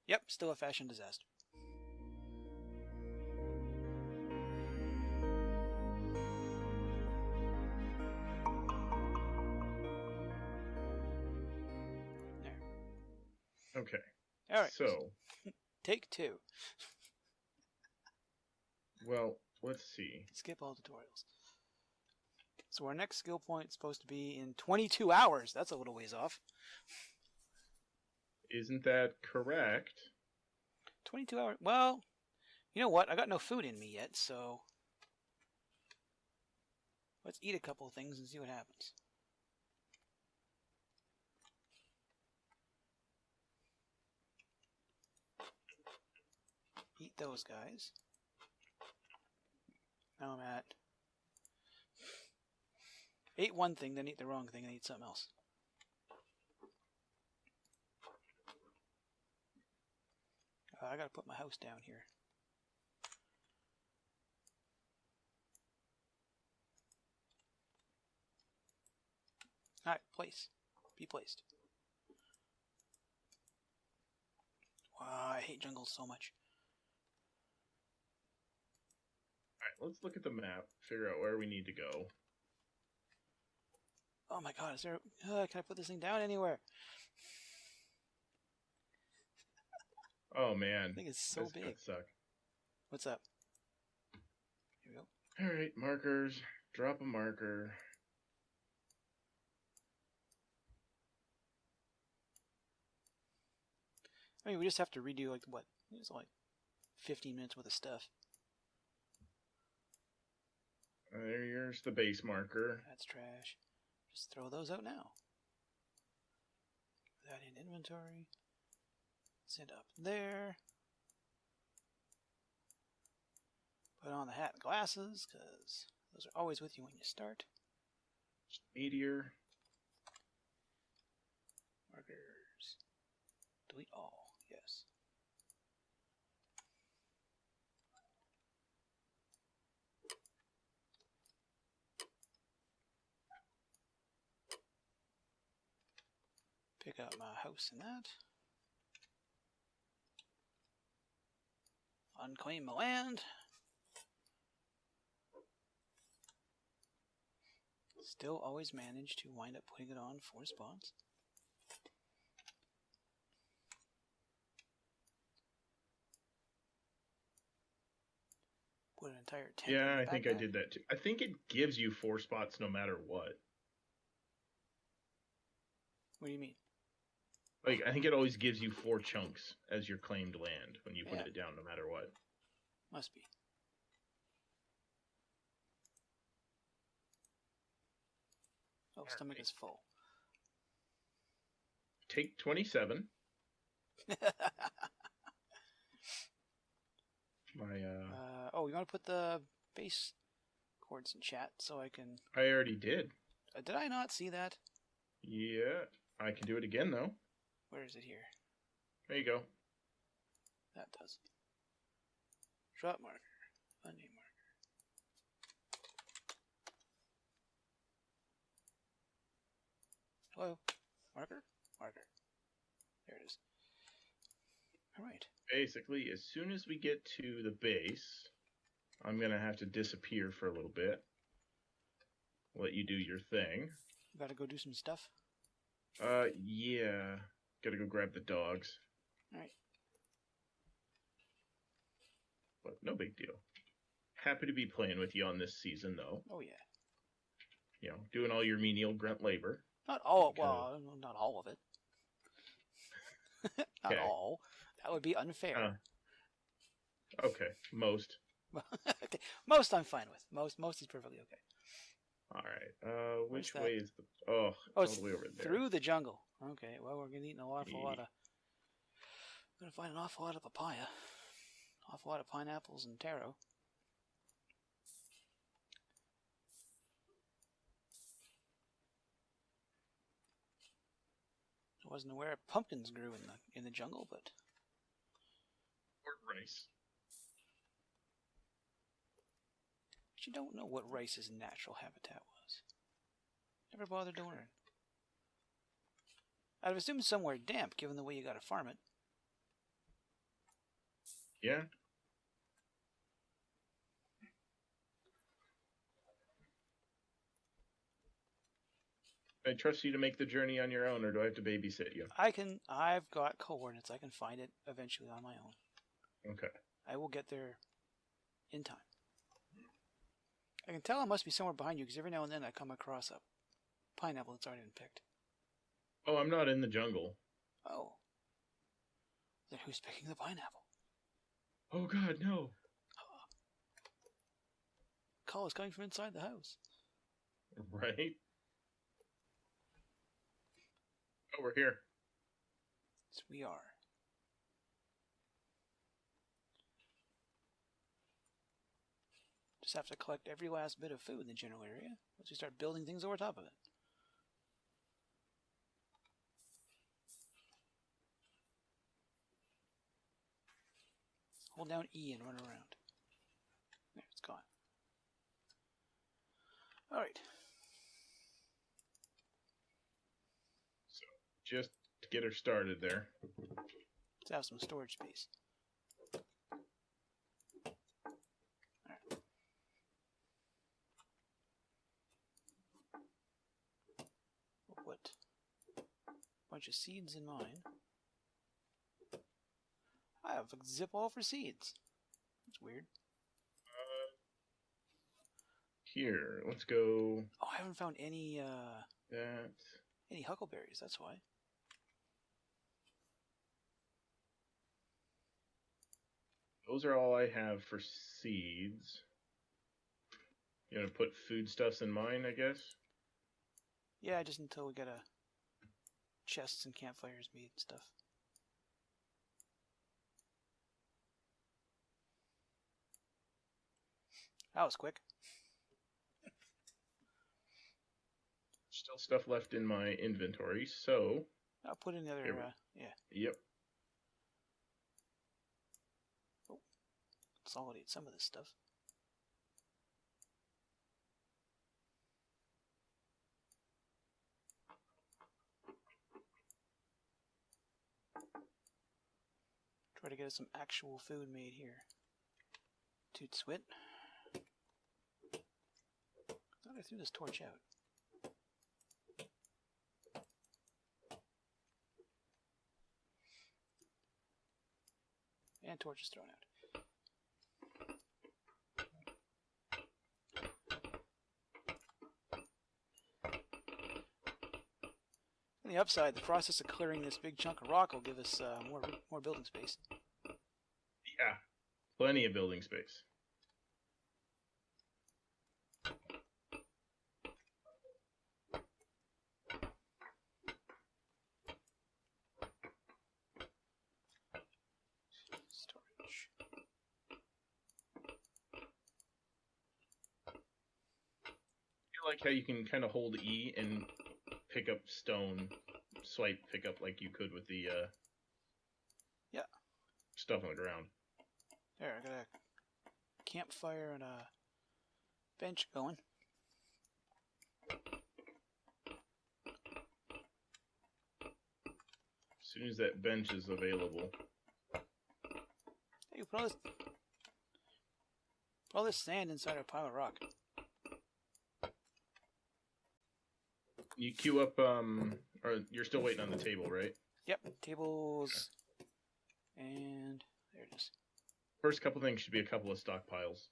Yep, still a fashion disaster. There. Okay. All right. So, Take 2. well, let's see. Skip all tutorials. So our next skill point is supposed to be in 22 hours. That's a little ways off. Isn't that correct? 22 hours. Well, you know what? I got no food in me yet, so let's eat a couple of things and see what happens. Eat those guys. Now I'm at... Ate one thing, then eat the wrong thing, and eat something else. I gotta put my house down here. Alright, place. Be placed. Wow, I hate jungles so much. Alright, let's look at the map, figure out where we need to go. Oh my god, is there... can I put this thing down anywhere? Oh man. I think it's so big. That suck. What's up? Here we go. Alright, markers. Drop a marker. I mean, we just have to redo, like, what? It's like 15 minutes worth of stuff. There's the base marker. That's trash. Just throw those out now. Put that in inventory. Sit up there. Put on the hat and glasses, because those are always with you when you start. Meteor. Markers. Delete all. Yes. Pick up my house and that. Unclaim my land. Still always manage to wind up putting it on 4 spots. Put an entire tent. Yeah, I think I did that too. I think it gives you 4 spots no matter what. What do you mean? Like, I think it always gives you 4 chunks as your claimed land when you put it down no matter what. Must be. Oh, stomach is full. Take 27. Oh, you want to put the base chords in chat so I can... I already did. Did I not see that? Yeah, I can do it again, though. Where is it here? There you go. That does. Drop marker. Unnamed marker. Hello? Marker? Marker. There it is. Alright. Basically, as soon as we get to the base, I'm going to have to disappear for a little bit. Let you do your thing. You gotta go do some stuff? Yeah. Gotta go grab the dogs. Alright. But no big deal. Happy to be playing with you on this season, though. Oh, yeah. You know, doing all your menial grunt labor. Not all, well, not all of it. Not Okay. all. That would be unfair. Okay, most. Most I'm fine with. Most is perfectly okay. Alright, which way is the... Oh, it's all the way over there. Through the jungle. Okay, well, we're going to eat an awful lot of... We're going to find an awful lot of papaya. An awful lot of pineapples and taro. I wasn't aware pumpkins grew in the jungle, but... Or rice. But you don't know what rice's natural habitat was. Never bothered to learn. I'd have assumed somewhere damp, given the way you gotta farm it. Yeah. I trust you to make the journey on your own, or do I have to babysit you? I've got coordinates. I can find it eventually on my own. Okay. I will get there in time. I can tell it must be somewhere behind you because every now and then I come across a pineapple that's already been picked. Oh, I'm not in the jungle. Oh. Then who's picking the pineapple? Oh God, no. Call is coming from inside the house. Right? Oh, we're here. Yes, we are. Just have to collect every last bit of food in the general area once we start building things over top of it. Hold down E and run around. There, it's gone. Alright. So, just to get her started there. Let's have some storage space. Alright. We'll put a bunch of seeds in mine. I have a zip wall for seeds. That's weird. Here, let's go. Oh, I haven't found any That. any huckleberries, that's why. Those are all I have for seeds. You gonna put foodstuffs in mine, I guess? Yeah, just until we get a chests and campfires made and stuff. That was quick. Still stuff left in my inventory, so. I'll put in the other, yeah. Yep. Oh, consolidate some of this stuff. Try to get us some actual food made here. Toot swit. I thought I threw this torch out. And torch is thrown out. On the upside, the process of clearing this big chunk of rock will give us more building space. Yeah. Plenty of building space. Storage. I like how you can kind of hold E and pick up stone, swipe, pick up like you could with the yeah, stuff on the ground. There, I got a campfire and a bench going. As soon as that bench is available. Hey, put all this sand inside a pile of rock. You queue up, or you're still waiting on the table, right? Yep, tables, and there it is. First couple things should be a couple of stockpiles.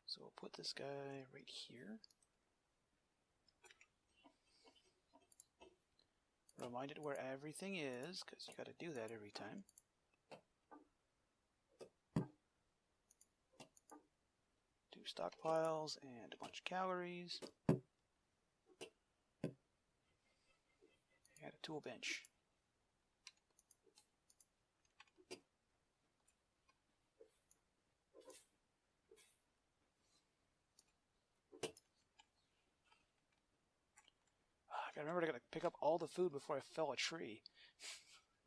So we'll put this guy right here. Remind it where everything is, because you got to do that every time. Two stockpiles and a bunch of calories. Add a tool bench. I remember I gotta pick up all the food before I fell a tree.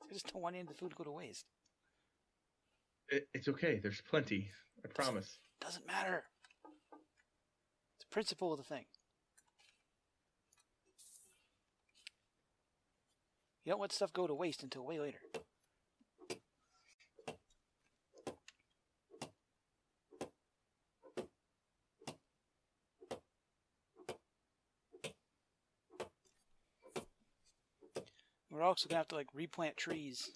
I just don't want any of the food to go to waste. It's okay. There's plenty. I promise. Doesn't matter. It's the principle of the thing. You don't let stuff go to waste until way later. We're also gonna have to like replant trees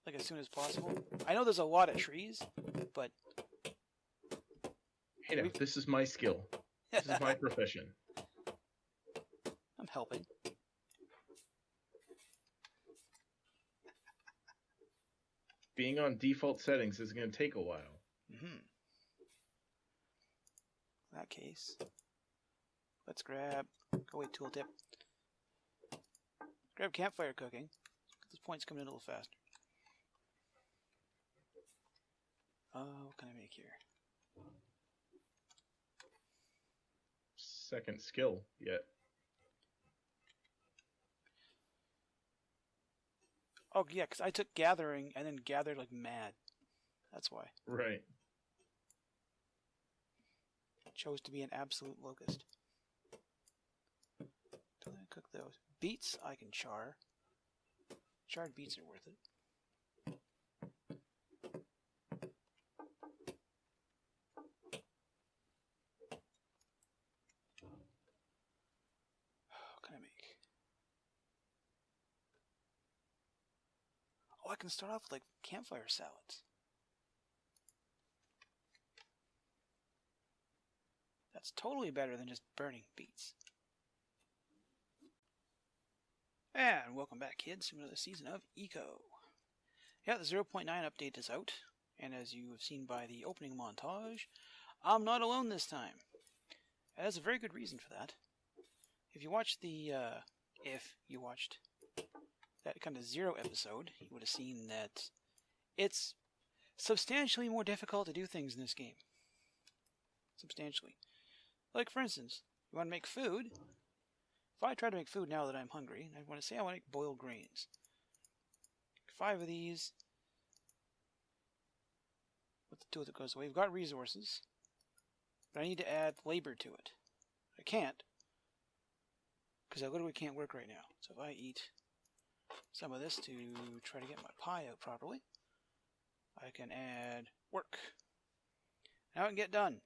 like as soon as possible. I know there's a lot of trees, but hey now, this is my skill. This is my profession. I'm helping. Being on default settings is going to take a while. In that case, let's grab. Go away, tooltip. Grab campfire cooking. This point's coming in a little faster. What can I make here? Second skill yet. Oh yeah, because I took gathering and then gathered like mad. That's why. Right. Chose to be an absolute locust. Don't I cook those? Beets I can char. Charred beets are worth it. What can I make? Oh, I can start off with like campfire salads. That's totally better than just burning beets. And welcome back, kids, to another season of Eco. Yeah, the 0.9 update is out, and as you have seen by the opening montage, I'm not alone this time. And there's a very good reason for that. If you watched that kind of 0 episode, you would have seen that it's substantially more difficult to do things in this game. Substantially. Like, for instance, you want to make food. If I try to make food now that I'm hungry, and I want to make boiled grains. 5 of these. What to do with it goes away. We've got resources, but I need to add labor to it. I can't, because I literally can't work right now. So if I eat some of this to try to get my pie out properly, I can add work. Now I can get done.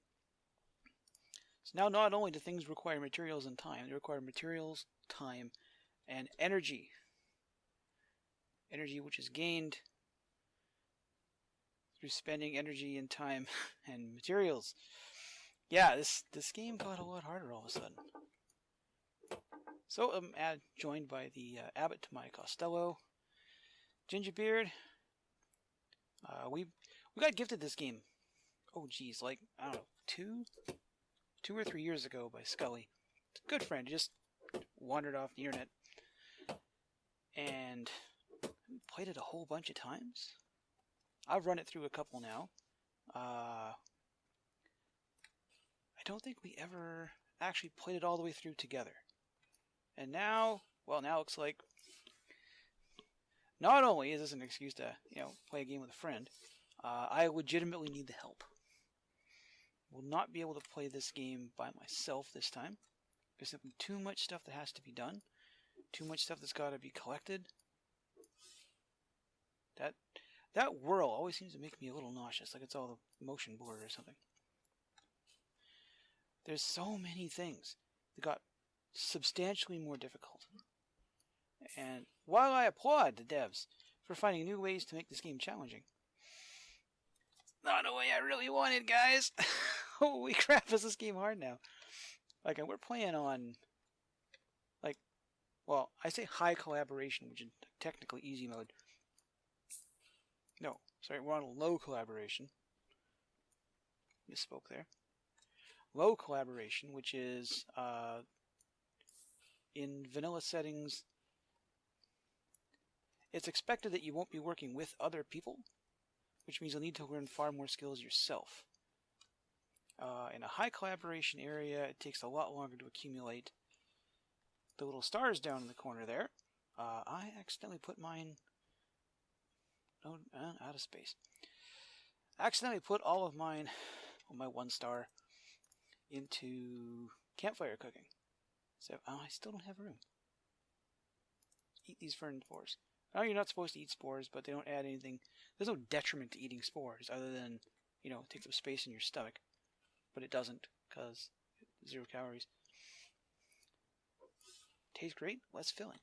So now not only do things require materials and time, they require materials, time, and energy. Energy which is gained through spending energy and time and materials. Yeah, this game got a lot harder all of a sudden. So I'm joined by the abbot to my Costello, Gingerbeard. We got gifted this game. Oh geez, like I don't know, 2 or 3 years ago by Scully. It's a good friend, just wandered off the internet and played it a whole bunch of times. I've run it through a couple now. I don't think we ever actually played it all the way through together. And now, well, now it looks like not only is this an excuse to, play a game with a friend, I legitimately need the help. Will not be able to play this game by myself this time. There's simply too much stuff that has to be done. Too much stuff that's got to be collected. That whirl always seems to make me a little nauseous, like it's all the motion blur or something. There's so many things that got substantially more difficult. And while I applaud the devs for finding new ways to make this game challenging, not the way I really wanted, guys. Holy crap, is this game hard now? Like, we're playing on, I say high collaboration, which is technically easy mode. No, sorry, we're on low collaboration. Misspoke there. Low collaboration, which is, in vanilla settings, it's expected that you won't be working with other people, which means you'll need to learn far more skills yourself. In a high collaboration area, it takes a lot longer to accumulate the little stars down in the corner there. I accidentally put mine out of space. I accidentally put all of mine, my 1 star, into campfire cooking. So I still don't have room. Eat these fern spores. I know you're not supposed to eat spores, but they don't add anything. There's no detriment to eating spores other than, take up space in your stomach. But it doesn't, because 0 calories. Tastes great, less filling.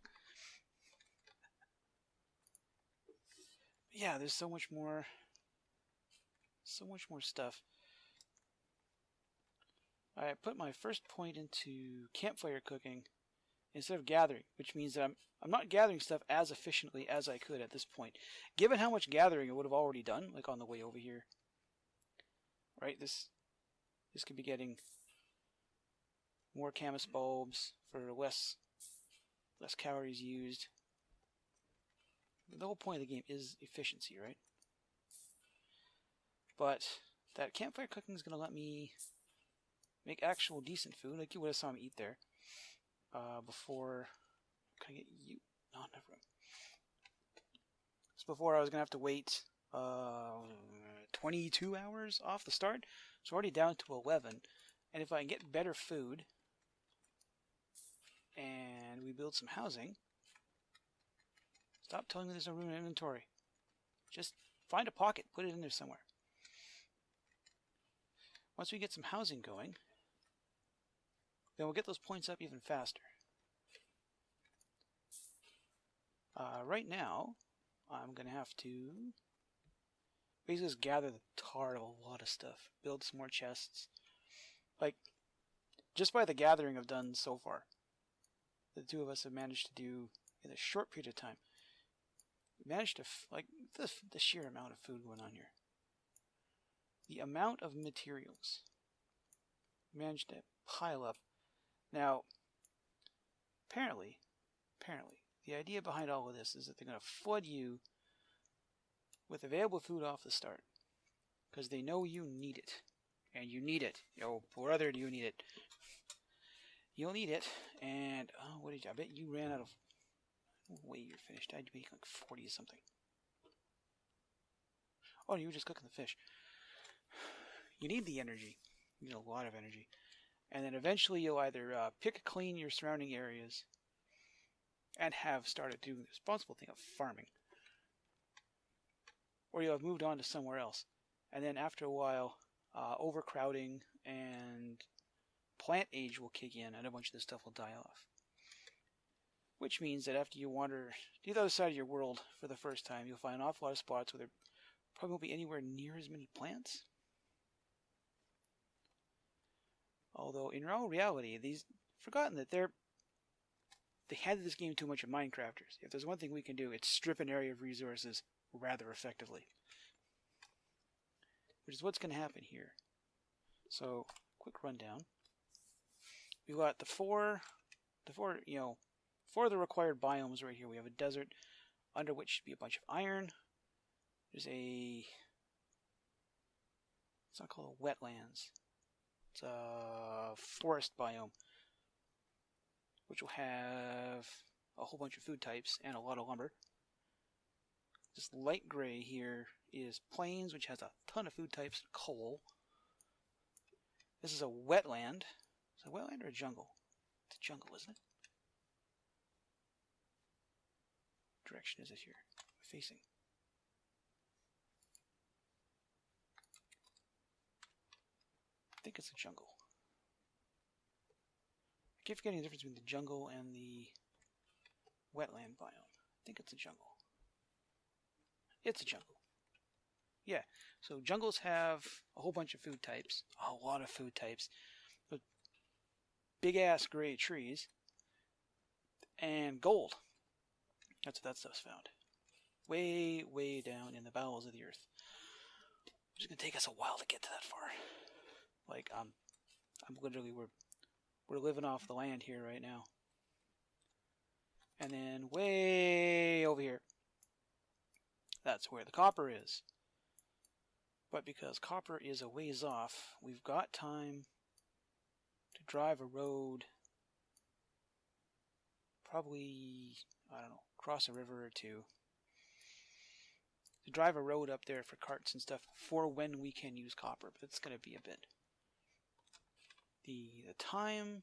yeah, there's so much more stuff. I put my first point into campfire cooking instead of gathering, which means that I'm not gathering stuff as efficiently as I could at this point. Given how much gathering I would have already done, like on the way over here. Right, this could be getting more camas bulbs for less calories used. The whole point of the game is efficiency, right? But that campfire cooking is going to let me make actual decent food, like you would have saw me eat there. Before, can I get you? No, never mind. So before I was going to have to wait 22 hours off the start. So already down to 11. And if I can get better food and we build some housing, stop telling me there's no room in inventory. Just find a pocket, put it in there somewhere. Once we get some housing going, then we'll get those points up even faster. Right now, I'm going to have to basically just gather the tar of a lot of stuff, build some more chests. Like, just by the gathering I've done so far, the two of us have managed to do in a short period of time. We managed to, like, the sheer amount of food going on here. The amount of materials managed to pile up. Now, apparently, the idea behind all of this is that they're going to flood you with available food off the start. Because they know you need it. And you need it. Yo, brother, do you need it? You'll need it. And, oh, what did you, I bet you ran out of, no way you're finished. I'd make like 40 or something. Oh, you were just cooking the fish. You need the energy. You need a lot of energy. And then eventually you'll either pick clean your surrounding areas and have started doing the responsible thing of farming. Or you'll have moved on to somewhere else. And then after a while, overcrowding and plant age will kick in and a bunch of this stuff will die off. Which means that after you wander to the other side of your world for the first time, you'll find an awful lot of spots where there probably won't be anywhere near as many plants. Although in all reality, these forgotten that they handed this game too much of Minecrafters. If there's one thing we can do, it's strip an area of resources rather effectively. Which is what's going to happen here. So, quick rundown. We've got the four of the required biomes right here. We have a desert, under which should be a bunch of iron. There's it's not called a wetlands. It's a forest biome, which will have a whole bunch of food types and a lot of lumber. This light gray here is plains, which has a ton of food types, coal. This is a wetland. Is it a wetland or a jungle? It's a jungle, isn't it? What direction is it here? Facing. I think it's a jungle. I keep forgetting the difference between the jungle and the wetland biome. I think it's a jungle. It's a jungle. Yeah, so jungles have a whole bunch of food types. A lot of food types. But big-ass gray trees. And gold. That's what that stuff's found. Way, way down in the bowels of the earth. It's going to take us a while to get to that far. Like, I'm literally, we're living off the land here right now. And then way over here, that's where the copper is. But because copper is a ways off, we've got time to drive a road, probably, I don't know, cross a river or two, to drive a road up there for carts and stuff for when we can use copper, but it's going to be a bit. The time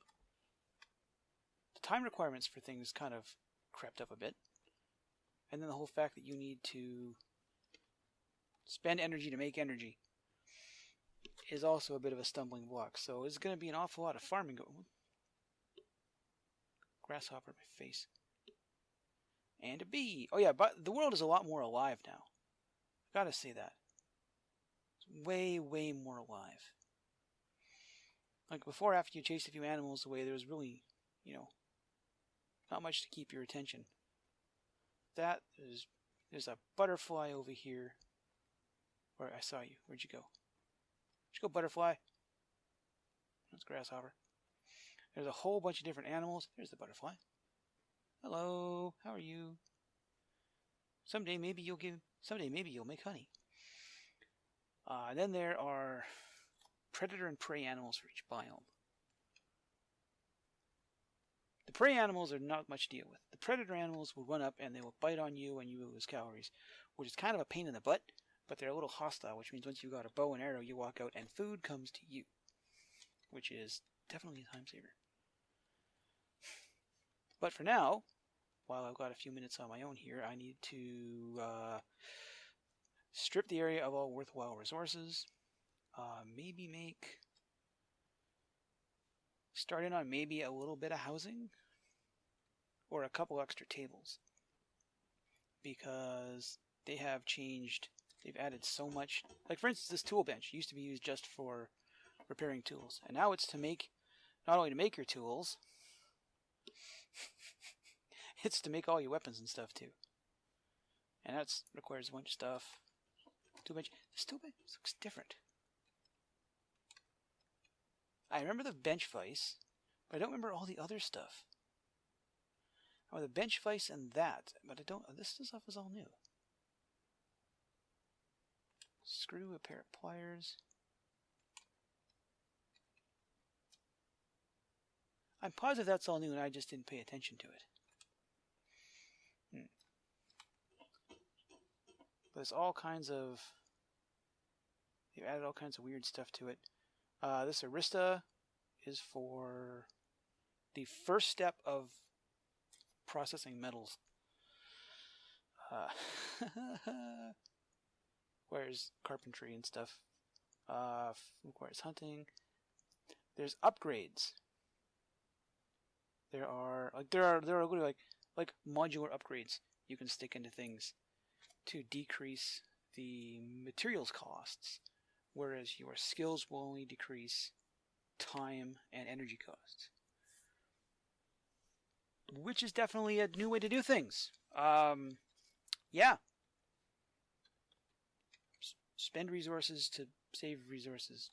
requirements for things kind of crept up a bit. And then the whole fact that you need to spend energy to make energy is also a bit of a stumbling block. So it's going to be an awful lot of farming. Grasshopper in my face. And a bee. Oh yeah, but the world is a lot more alive now. Gotta say that. It's way, way more alive. Like before, after you chased a few animals away, there was really, not much to keep your attention. There's a butterfly over here. Where I saw you. Where'd you go? Where'd you go, butterfly? That's grasshopper. There's a whole bunch of different animals. There's the butterfly. Hello, how are you? Someday maybe you'll make honey. Then there are predator and prey animals for each biome. The prey animals are not much to deal with. The predator animals will run up and they will bite on you and you will lose calories, which is kind of a pain in the butt, but they're a little hostile, which means once you've got a bow and arrow, you walk out and food comes to you, which is definitely a time saver. But for now, while I've got a few minutes on my own here, I need to strip the area of all worthwhile resources. Start in on maybe a little bit of housing or a couple extra tables, because they have changed. They've added so much. Like for instance, this tool bench used to be used just for repairing tools, and now it's to make, not only to make your tools, it's to make all your weapons and stuff too. And that requires a bunch of stuff. Tool bench. This tool bench looks different. I remember the bench vise, but I don't remember all the other stuff. Oh, the bench vise and that, but I don't. This stuff is all new. Screw, a pair of pliers. I'm positive that's all new and I just didn't pay attention to it. There's all kinds of... They've added all kinds of weird stuff to it. This Arista is for the first step of processing metals. Requires carpentry and stuff. Requires hunting. There's upgrades. There are literally like modular upgrades you can stick into things to decrease the materials costs, whereas your skills will only decrease time and energy costs, which is definitely a new way to do things. Yeah. Spend resources to save resources,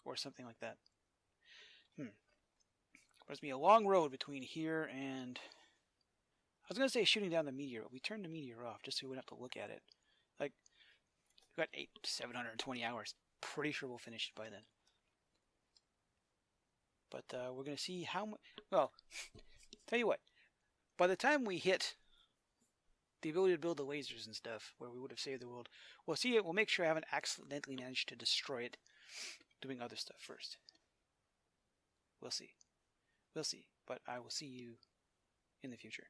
or something like that. There's be a long road between here and... I was going to say shooting down the meteor, but we turned the meteor off just so we wouldn't have to look at it. Like, we've got 720 hours. Pretty sure we'll finish it by then. But we're going to see how much... Well, tell you what. By the time we hit the ability to build the lasers and stuff, where we would have saved the world, we'll see it. We'll make sure I haven't accidentally managed to destroy it doing other stuff first. We'll see. We'll see. But I will see you in the future.